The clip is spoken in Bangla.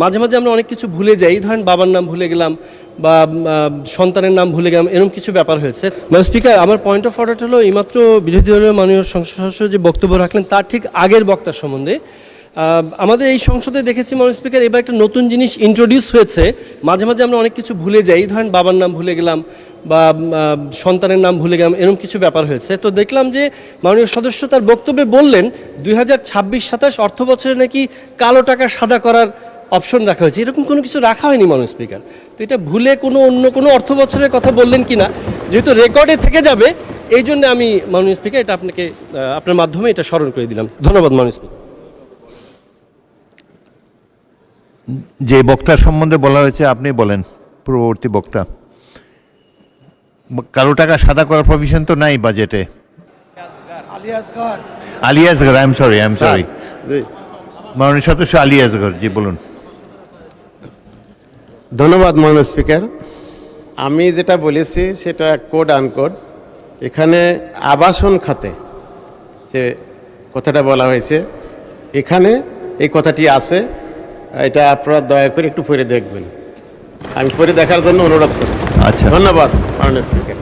মাঝে মাঝে আমরা অনেক কিছু ভুলে যাই, ধরেন বাবার নাম ভুলে গেলাম বা সন্তানের নাম ভুলে গেলাম, এরকম কিছু ব্যাপার হয়েছে। ম্যাডাম স্পিকার, আমার পয়েন্ট অফ অর্ডার হলো এইমাত্র বিরোধী দলীয় মাননীয় সংসদ সদস্য যে বক্তব্য রাখলেন তার ঠিক আগের বক্তার সম্বন্ধে আমাদের এই সংসদে দেখেছি ম্যাডাম স্পিকার, এবার একটা নতুন জিনিস ইন্ট্রোডিউস হয়েছে। মাঝে মাঝে আমরা অনেক কিছু ভুলে যাই, ধরেন বাবার নাম ভুলে গেলাম বা সন্তানের নাম ভুলে গেলাম, এরকম কিছু ব্যাপার হয়েছে। তো দেখলাম যে মাননীয় সদস্য তার বক্তব্যে বললেন 2026-27 অর্থ বছরে নাকি কালো টাকা সাদা করার অপশন রাখা হয়েছে। এরকম কোনো কিছু রাখা হয়নি মাননীয় স্পিকার। তো এটা ভুলে অন্য কোনো অর্থ বছরের কথা বললেন কিনা, যেহেতু রেকর্ডে থেকে যাবে, এই জন্য আমি মাননীয় স্পিকার এটা আপনাকে আপনার মাধ্যমে এটা স্মরণ করে দিলাম। ধন্যবাদ মাননীয় স্পিকার। যে বক্তার সম্বন্ধে বলা হয়েছে আপনি বলেন, পূর্ববর্তী বক্তা। কালো টাকা সাদা করার প্রভিশন তো নাই বাজেটে। Ali Asgar, I am sorry মাননীয় সদস্য আলী আসগর, জি বলুন। ধন্যবাদ মাননীয় স্পিকার। আমি যেটা বলেছি সেটা কোড আনকোড। এখানে আবাসন খাতে যে কথাটা বলা হয়েছে, এখানে এই কথাটি আছে। এটা আপনারা দয়া করে একটু পড়ে দেখবেন। আমি পড়ে দেখার জন্য অনুরোধ করছি। আচ্ছা, ধন্যবাদ মাননীয় স্পিকার।